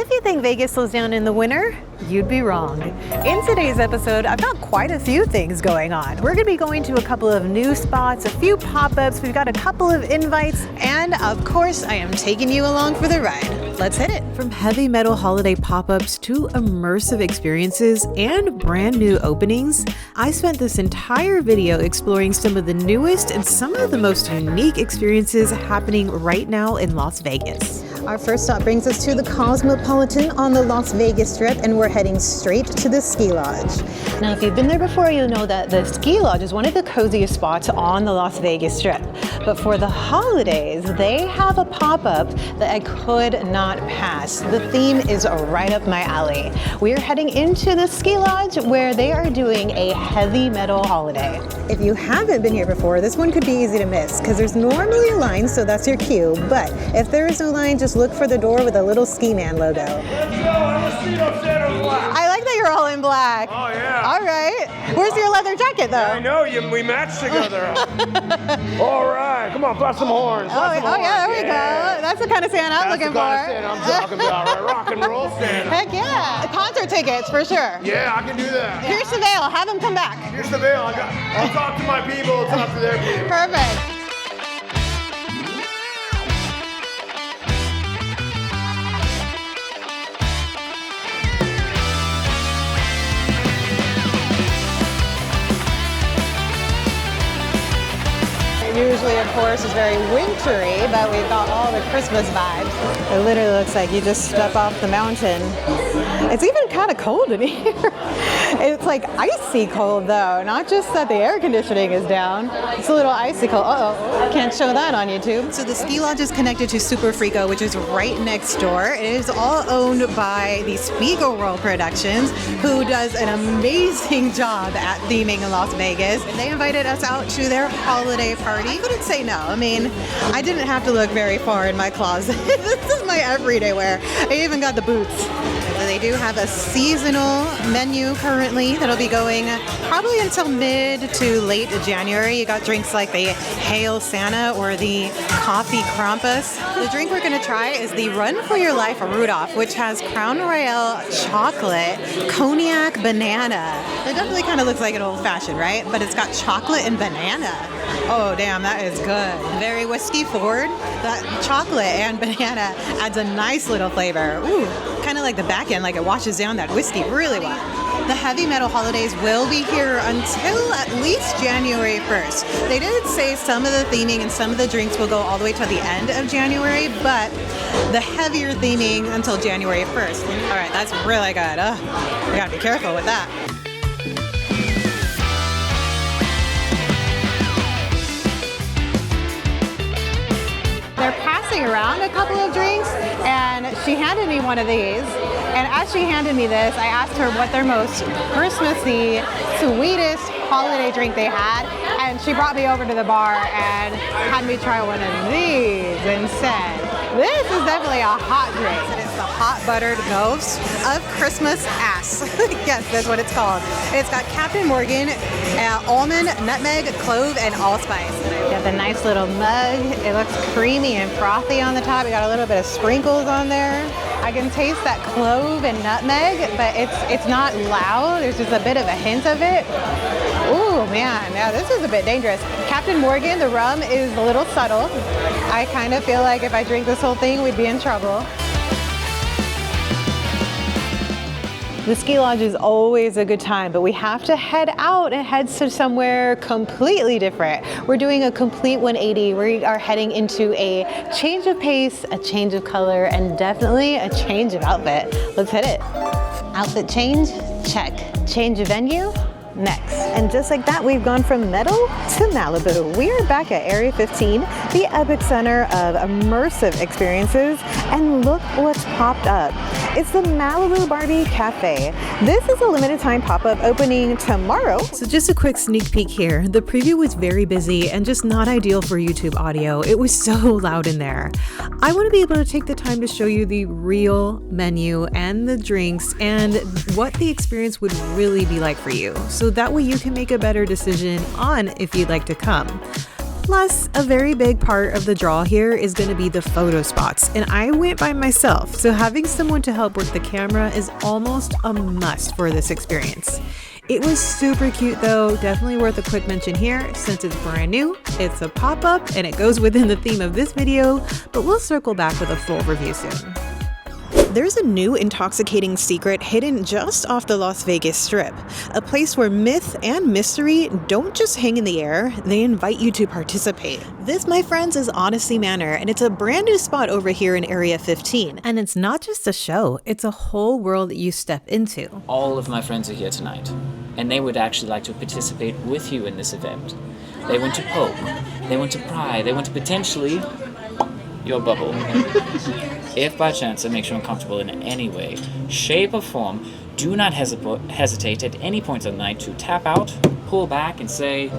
If you think Vegas slows down in the winter, you'd be wrong. In today's episode, I've got quite a few things going on. We're gonna be going to a couple of new spots, a few pop-ups, we've got a couple of invites, and of course, I am taking you along for the ride. Let's hit it. From heavy metal holiday pop-ups to immersive experiences and brand new openings, I spent this entire video exploring some of the newest and some of the most unique experiences happening right now in Las Vegas. Our first stop brings us to the Cosmopolitan on the Las Vegas Strip, and we're heading straight to the ski lodge. Now, if you've been there before, you'll know that the ski lodge is one of the coziest spots on the Las Vegas Strip. But for the holidays, they have a pop-up that I could not pass. The theme is right up my alley. We're heading into the ski lodge where they are doing a heavy metal holiday. If you haven't been here before, this one could be easy to miss because there's normally a line, so that's your cue. But if there is no line, just look for the door with a little ski man logo. I like that you're all in black. Oh, yeah. All right. Where's your leather jacket, though? I know, we match together. All right, come on, blast some horns. Yeah, there we go. That's the kind of Santa I'm looking for. That's the kind of Santa I'm talking about, right? Rock and roll Santa. Heck yeah. Concert tickets, for sure. Yeah, I can do that. Here's the veil. Have him come back. Here's the veil. I'll talk to my people, I'll talk to their people. Perfect. Usually, of course, is very wintry, but we've got all the Christmas vibes. It literally looks like you just step off the mountain. It's even kind of cold in here. It's like icy cold though, not just that the air conditioning is down. It's a little icy cold. Uh-oh, can't show that on YouTube. So the ski lodge is connected to Super Frico, which is right next door. It is all owned by the Spiegelworld Productions, who does an amazing job at theming in Las Vegas. And they invited us out to their holiday party. I couldn't say no. I mean, I didn't have to look very far in my closet. This is my everyday wear. I even got the boots. They do have a seasonal menu currently that'll be going probably until mid to late January. You got drinks like the Hail Santa or the Coffee Krampus. The drink we're going to try is the Run for Your Life Rudolph, which has Crown Royale chocolate, cognac banana. It definitely kind of looks like an old fashioned, right? But it's got chocolate and banana. Oh, damn, that is good. Very whiskey forward. That chocolate and banana adds a nice little flavor. Ooh, kind of like the back end, like it washes down that whiskey really well. The heavy metal holidays will be here until at least January 1st. They did say some of the theming and some of the drinks will go all the way to the end of January, but the heavier theming until January 1st. All right, that's really good. We gotta be careful with that. They're passing around a couple of drinks, and she handed me one of these. And as she handed me this, I asked her what their most Christmassy, sweetest holiday drink they had, and she brought me over to the bar and had me try one of these and said, "This is definitely a hot drink." And it's the hot buttered ghost of Christmas ass. Yes, that's what it's called. It's got Captain Morgan, almond, nutmeg, clove, and allspice. Got the nice little mug. It looks creamy and frothy on the top. We got a little bit of sprinkles on there. I can taste that clove and nutmeg, but it's not loud. There's just a bit of a hint of it. Ooh, man, now this is a bit dangerous. Captain Morgan, the rum is a little subtle. I kind of feel like if I drink this whole thing, we'd be in trouble. The ski lodge is always a good time, but we have to head out and head to somewhere completely different. We're doing a complete 180. We are heading into a change of pace, a change of color, and definitely a change of outfit. Let's hit it. Outfit change, check. Change of venue, next. And just like that, we've gone from metal to Malibu. We are back at Area 15, the epicenter of immersive experiences, and look what's popped up. It's the Malibu Barbie Cafe. This is a limited time pop-up opening tomorrow. So just a quick sneak peek here. The preview was very busy and just not ideal for YouTube audio. It was so loud in there. I want to be able to take the time to show you the real menu and the drinks and what the experience would really be like for you. So that way you can make a better decision on if you'd like to come. Plus, a very big part of the draw here is going to be the photo spots, and I went by myself, so having someone to help work the camera is almost a must for this experience. It was super cute though, definitely worth a quick mention here since it's brand new, it's a pop-up, and it goes within the theme of this video, but we'll circle back with a full review soon. There's a new intoxicating secret hidden just off the Las Vegas Strip, a place where myth and mystery don't just hang in the air, they invite you to participate. This, my friends, is Odyssey Manor, and it's a brand new spot over here in Area 15. And it's not just a show, it's a whole world that you step into. All of my friends are here tonight, and they would actually like to participate with you in this event. They want to poke, they want to pry, they want to potentially your bubble. If by chance it makes you uncomfortable in any way, shape, or form, do not hesitate at any point of the night to tap out, pull back, and say,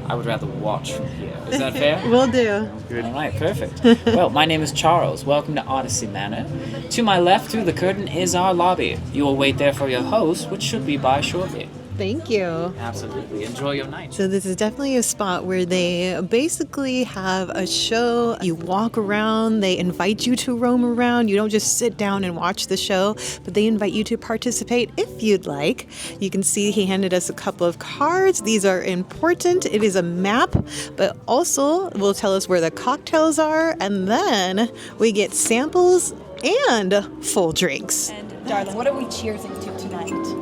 I would rather watch from here. Is that fair? Will do. All right, perfect. Well, my name is Charles. Welcome to Odyssey Manor. To my left through the curtain is our lobby. You will wait there for your host, which should be by shortly. Thank you. Absolutely. Enjoy your night. So this is definitely a spot where they basically have a show. You walk around, they invite you to roam around. You don't just sit down and watch the show, but they invite you to participate if you'd like. You can see he handed us a couple of cards. These are important. It is a map, but also will tell us where the cocktails are, and then we get samples and full drinks. And darling, what are we cheersing to tonight?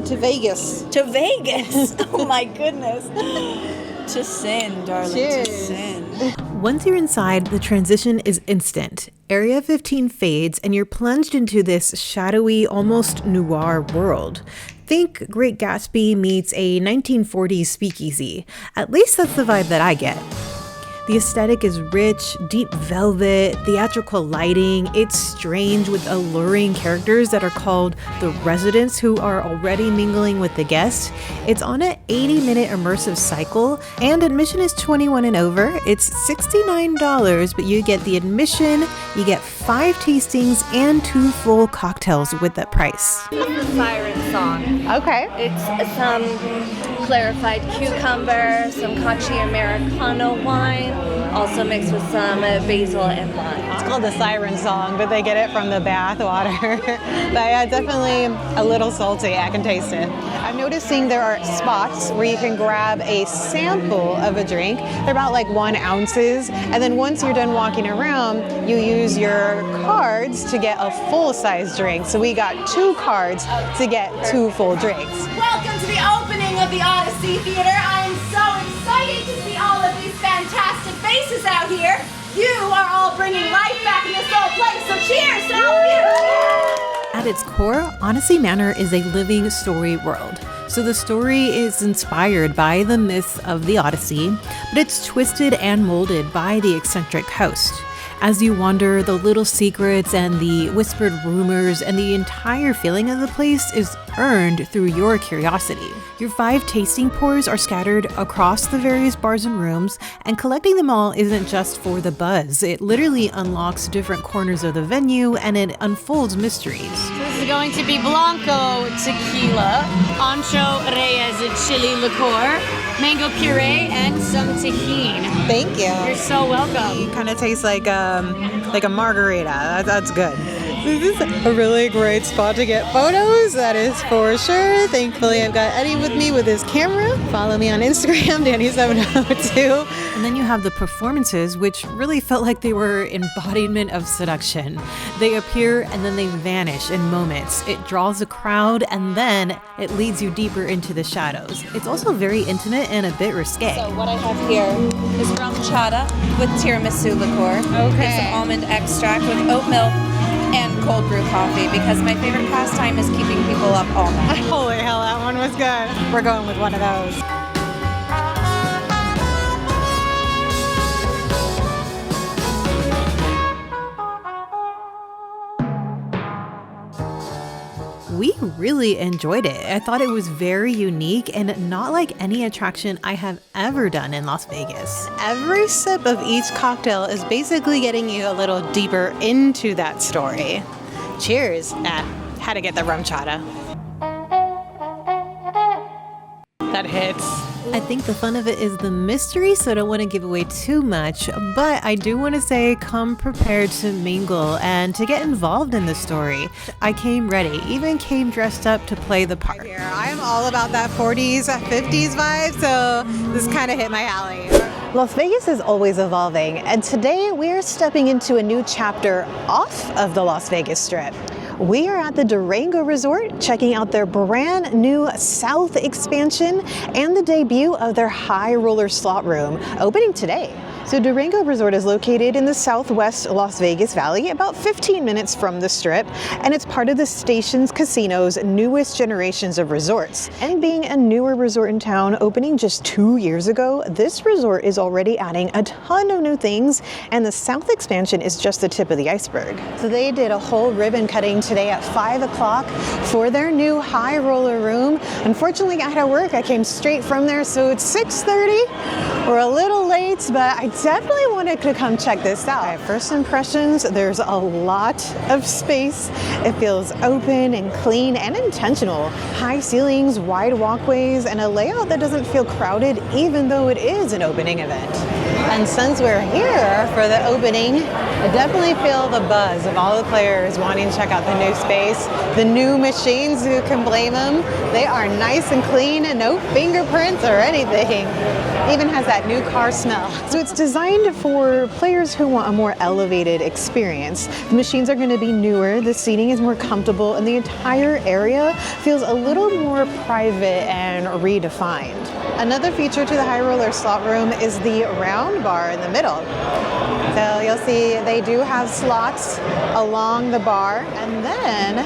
To Vegas. To Vegas! Oh my goodness. To sin, darling. Cheers. To sin. Once you're inside, the transition is instant. Area 15 fades and you're plunged into this shadowy, almost noir world. Think Great Gatsby meets a 1940s speakeasy. At least that's the vibe that I get. The aesthetic is rich, deep velvet, theatrical lighting. It's strange with alluring characters that are called the residents who are already mingling with the guests. It's on an 80-minute immersive cycle, and admission is 21 and over. It's $69, but you get the admission, you get 5 tastings, and 2 full cocktails with that price. The siren song. Okay. It's some clarified cucumber, some Caci Americano wine, also mixed with some basil and lime. It's called the siren song, but they get it from the bath water. But yeah, definitely a little salty. I can taste it. I'm noticing there are spots where you can grab a sample of a drink. They're about like 1 ounces. And then once you're done walking around, you use your cards to get a full-size drink. So we got 2 cards to get 2 full drinks. Welcome to the opening of the Odyssey Theater. I am so excited to see all of these fantastic faces out here. You are all bringing life back in this old place, so cheers to all of you! At its core, Odyssey Manor is a living story world. So the story is inspired by the myths of the Odyssey, but it's twisted and molded by the eccentric host. As you wander, the little secrets and the whispered rumors and the entire feeling of the place is earned through your curiosity. Your 5 tasting pours are scattered across the various bars and rooms, and collecting them all isn't just for the buzz. It literally unlocks different corners of the venue and it unfolds mysteries. This is going to be Blanco tequila, Ancho Reyes chili liqueur, mango puree, and some tahini. Thank you. You're so welcome. It kind of tastes like a margarita. That's good. This is a really great spot to get photos, that is for sure. Thankfully, I've got Eddie with me with his camera. Follow me on Instagram, Dani702. And then you have the performances, which really felt like they were embodiment of seduction. They appear and then they vanish in moments. It draws a crowd and then it leads you deeper into the shadows. It's also very intimate and a bit risque. So what I have here is rum chata with tiramisu liqueur. Okay. It's almond extract with oat milk and cold brew coffee, because my favorite pastime is keeping people up all night. Holy hell, that one was good. We're going with one of those. We really enjoyed it. I thought it was very unique and not like any attraction I have ever done in Las Vegas. Every sip of each cocktail is basically getting you a little deeper into that story. Cheers. Had to get the rum chata. that hits. I think the fun of it is the mystery, so I don't want to give away too much, but I do want to say come prepared to mingle and to get involved in the story. I came ready, even came dressed up to play the part. I am all about that 40s, 50s vibe, so this kind of hit my alley. Las Vegas is always evolving, and today we're stepping into a new chapter off of the Las Vegas Strip. We are at the Durango Resort, checking out their brand new South expansion and the debut of their high roller slot room, opening today. So Durango Resort is located in the southwest Las Vegas Valley, about 15 minutes from the Strip, and it's part of the Stations Casino's newest generations of resorts. And being a newer resort in town, opening just 2 years ago, this resort is already adding a ton of new things, and the South expansion is just the tip of the iceberg. So they did a whole ribbon cutting today at 5 o'clock for their new high roller room. Unfortunately, I had to work. I came straight from there, so it's 6:30. We're a little late, but I definitely wanted to come check this out. First impressions, there's a lot of space. It feels open and clean and intentional. High ceilings, wide walkways, and a layout that doesn't feel crowded even though it is an opening event. And since we're here for the opening, I definitely feel the buzz of all the players wanting to check out the new space. The new machines, who can blame them? They are nice and clean and no fingerprints or anything. Even has that new car smell. So it's designed for players who want a more elevated experience. The machines are going to be newer, the seating is more comfortable, and the entire area feels a little more private and redefined. Another feature to the high roller slot room is the round bar in the middle. So you'll see they do have slots along the bar, and then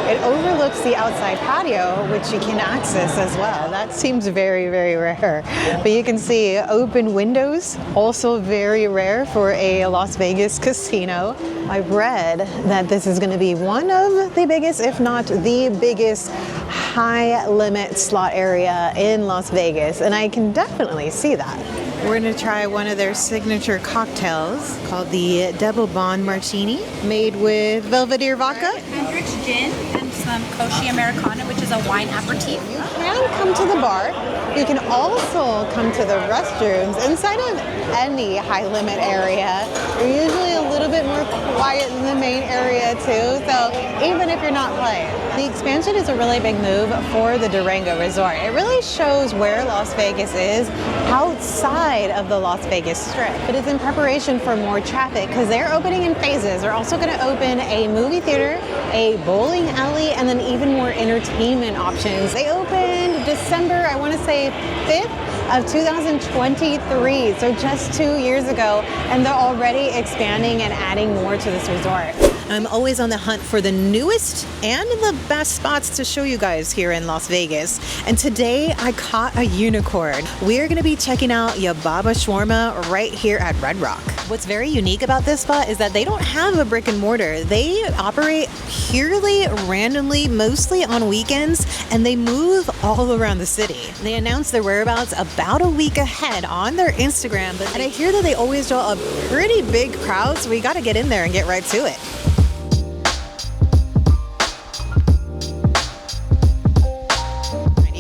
it overlooks the outside patio, which you can access as well. That seems very, very rare. But you can see open windows, also very rare for a Las Vegas casino. I've read that this is going to be one of the biggest, if not the biggest, high limit slot area in Las Vegas, and I can definitely see that. We're going to try one of their signature cocktails called the Double Bond Martini, made with Belvedere vodka. Hendrick's gin and some Koshi Americano, which is a wine aperitif. You can come to the bar. You can also come to the restrooms inside of any high limit area. They're usually a little bit more quiet in the main area too, so even if you're not playing. The expansion is a really big move for the Durango Resort. It really shows where Las Vegas is outside of the Las Vegas Strip. It is in preparation for more traffic because they're opening in phases. They're also going to open a movie theater, a bowling alley, and then even more entertainment options. They opened December, I want to say 5th of 2023, so just 2 years ago, and they're already expanding and adding more to this resort. I'm always on the hunt for the newest and the best spots to show you guys here in Las Vegas. And today I caught a unicorn. We're gonna be checking out YaBa Shawarma right here at Red Rock. What's very unique about this spot is that they don't have a brick and mortar. They operate purely randomly, mostly on weekends, and they move all around the city. They announce their whereabouts about a week ahead on their Instagram, and I hear that they always draw a pretty big crowd, so we gotta get in there and get right to it.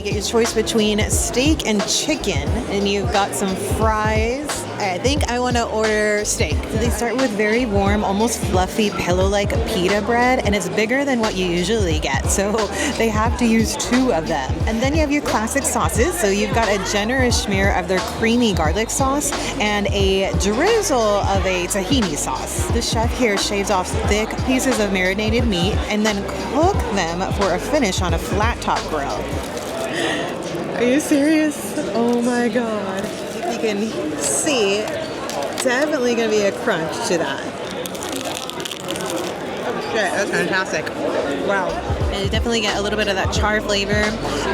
Get your choice between steak and chicken, and you've got some fries. I think I want to order steak. So they start with very warm, almost fluffy, pillow-like pita bread, and it's bigger than what you usually get, so they have to use 2 of them. And then you have your classic sauces, so you've got a generous smear of their creamy garlic sauce and a drizzle of a tahini sauce. The chef here shaves off thick pieces of marinated meat and then cook them for a finish on a flat-top grill. Are you serious? Oh my god. If you can see, definitely gonna be a crunch to that. Oh shit, that's fantastic. Wow. And you definitely get a little bit of that char flavor.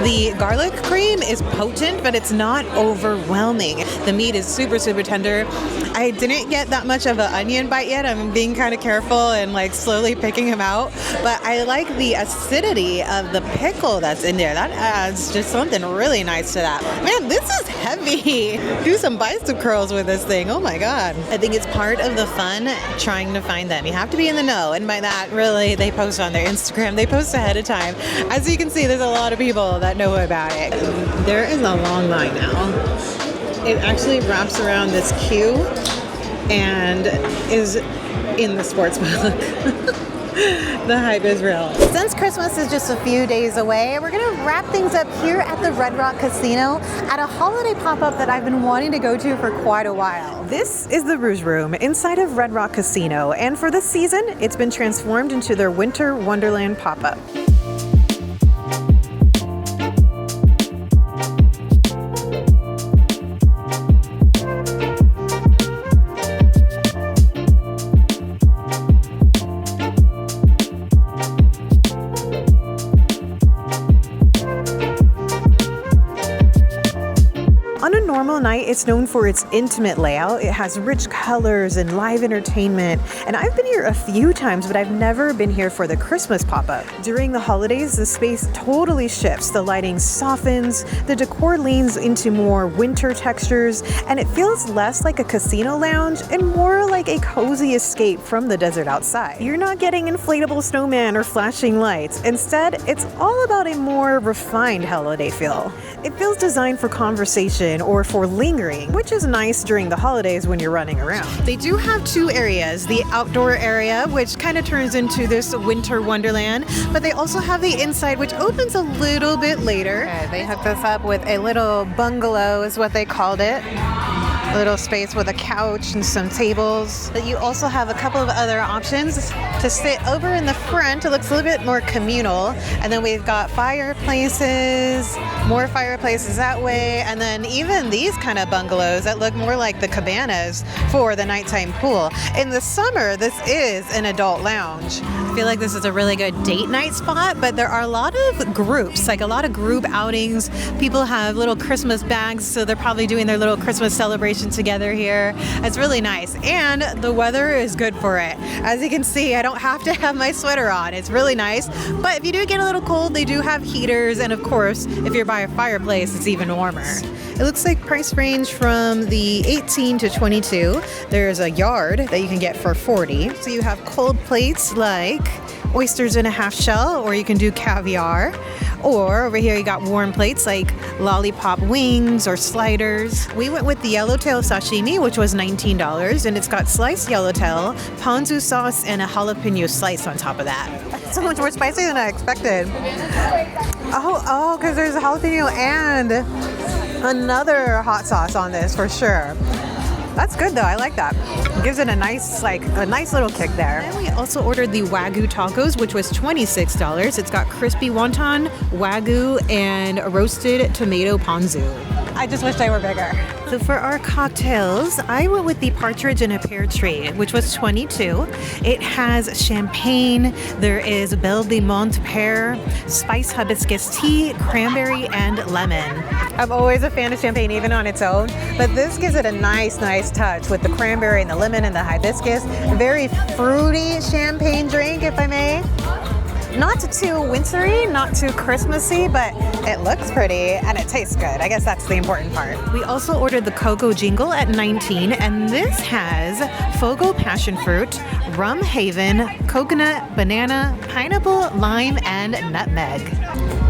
The garlic cream is potent, but it's not overwhelming. The meat is super, super tender. I didn't get that much of an onion bite yet. I'm being kind of careful and like slowly picking them out. But I like the acidity of the pickle that's in there. That adds just something really nice to that. Man, this is heavy. Do some bicep curls with this thing. Oh my god. I think it's part of the fun trying to find them. You have to be in the know. And by that, really. They post on their Instagram. They post ahead of time. As you can see, there's a lot of people that know about it. There is a long line now. It actually wraps around this queue and is in the sports book. The hype is real. Since Christmas is just a few days away, we're going to wrap things up here at the Red Rock Casino at a holiday pop-up that I've been wanting to go to for quite a while. This is the Rouge Room inside of Red Rock Casino, and for this season, it's been transformed into their Winter Wonderland pop-up. Night, it's known for its intimate layout. It has rich colors and live entertainment. And I've been here a few times, but I've never been here for the Christmas pop-up. During the holidays, the space totally shifts. The lighting softens, the decor leans into more winter textures, and it feels less like a casino lounge and more like a cozy escape from the desert outside. You're not getting inflatable snowman or flashing lights. Instead, it's all about a more refined holiday feel. It feels designed for conversation or for lingering, which is nice during the holidays when you're running around. They do have two areas, the outdoor area, which kind of turns into this winter wonderland, but they also have the inside, which opens a little bit later. Okay, they hooked us up with a little bungalow is what they called it. A little space with a couch and some tables. But you also have a couple of other options to sit over in the front. It looks a little bit more communal. And then we've got fireplaces, more fireplaces that way. And then even these kind of bungalows that look more like the cabanas for the nighttime pool. In the summer, this is an adult lounge. I feel like this is a really good date night spot, but there are a lot of groups, like a lot of group outings. People have little Christmas bags, so they're probably doing their little Christmas celebration together here. It's really nice, and the weather is good for it. As you can see, I don't have to have my sweater on. It's really nice, but if you do get a little cold, they do have heaters, and of course, if you're by a fireplace, it's even warmer. It looks like price range from the 18 to 22. There's a yard that you can get for 40. So you have cold plates like oysters in a half shell, or you can do caviar. Or over here you got warm plates like lollipop wings or sliders. We went with the yellowtail sashimi, which was $19, and it's got sliced yellowtail, ponzu sauce, and a jalapeno slice on top of that. So much more spicy than I expected. Oh, because there's a jalapeno and another hot sauce on this for sure. That's good though, I like that. It gives it a nice little kick there. And we also ordered the Wagyu tacos, which was $26. It's got crispy wonton, Wagyu, and roasted tomato ponzu. I just wish they were bigger. So for our cocktails, I went with the partridge in a pear tree, which was $22. It has champagne, there is Belle de Monte pear, spice hibiscus tea, cranberry, and lemon. I'm always a fan of champagne, even on its own, but this gives it a nice touch with the cranberry and the lemon and the hibiscus. Very fruity champagne drink, if I may. Not too wintry, not too Christmassy, but it looks pretty and it tastes good. I guess that's the important part. We also ordered the Cocoa Jingle at $19, and this has Fogo passion fruit, rum haven, coconut, banana, pineapple, lime, and nutmeg.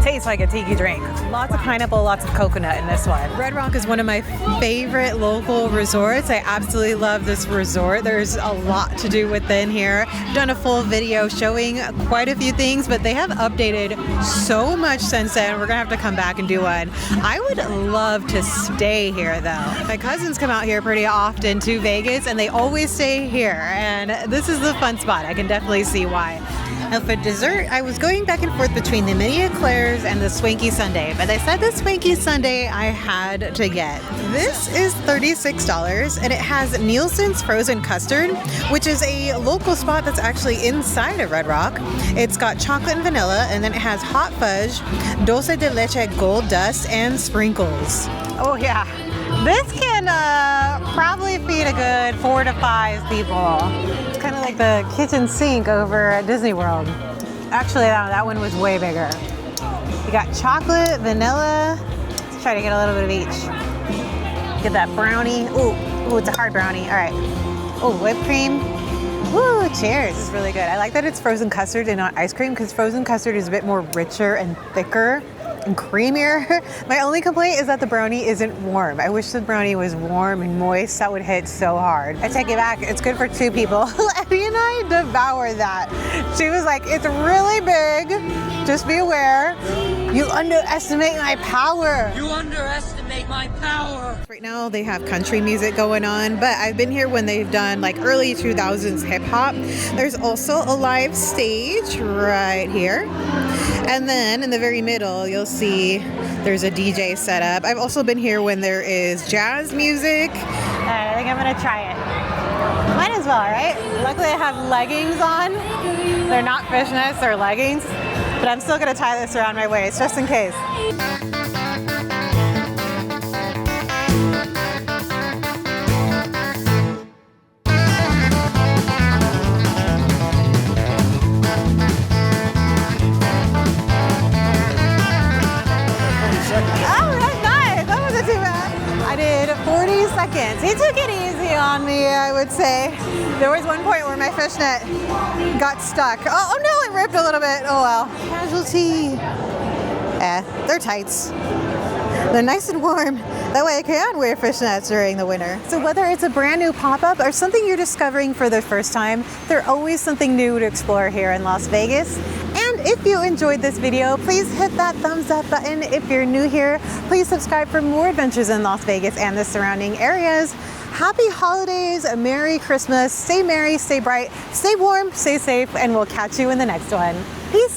Tastes like a tiki drink. Lots of pineapple, lots of coconut in this one. Red Rock is one of my favorite local resorts. I absolutely love this resort. There's a lot to do within here. I've done a full video showing quite a few things, but they have updated so much since then. We're gonna have to come back and do one. I would love to stay here though. My cousins come out here pretty often to Vegas and they always stay here, and this is the fun spot. I can definitely see why. Now for dessert, I was going back and forth between the mini eclairs and the swanky sundae, but I said the swanky sundae I had to get. This is $36, and it has Nielsen's frozen custard, which is a local spot that's actually inside of Red Rock. It's got chocolate and vanilla, and then it has hot fudge, dulce de leche gold dust, and sprinkles. Oh yeah. This can probably feed a good 4 to 5 people. It's kind of like the kitchen sink over at Disney World. Actually, that one was way bigger. You got chocolate, vanilla. Let's try to get a little bit of each. Get that brownie. Ooh, it's a hard brownie. All right. Oh, whipped cream. Woo, cheers. This is really good. I like that it's frozen custard and not ice cream because frozen custard is a bit more richer and thicker and creamier. My only complaint is that the brownie isn't warm. I wish the brownie was warm and moist. That would hit so hard. I take it back. It's good for 2 people. Eddie and I devoured that. She was like, it's really big. Just be aware. You underestimate my power. You underestimate my power. Right now they have country music going on, but I've been here when they've done like early 2000s hip hop. There's also a live stage right here. And then in the very middle, you'll see there's a DJ setup. I've also been here when there is jazz music. All right, I think I'm gonna try it. Might as well, right? Luckily I have leggings on. They're not fishnets, they're leggings. But I'm still gonna tie this around my waist, just in case. I did 40 seconds. He took it easy on me, I would say. There was one point where my fishnet got stuck. Oh no, it ripped a little bit. Oh well. Casualty. They're tights. They're nice and warm. That way I can wear fishnets during the winter. So whether it's a brand new pop-up or something you're discovering for the first time, there's always something new to explore here in Las Vegas. And if you enjoyed this video, please hit that thumbs up button. If you're new here, please subscribe for more adventures in Las Vegas and the surrounding areas. Happy holidays, Merry Christmas, stay merry, stay bright, stay warm, stay safe, and we'll catch you in the next one. Peace.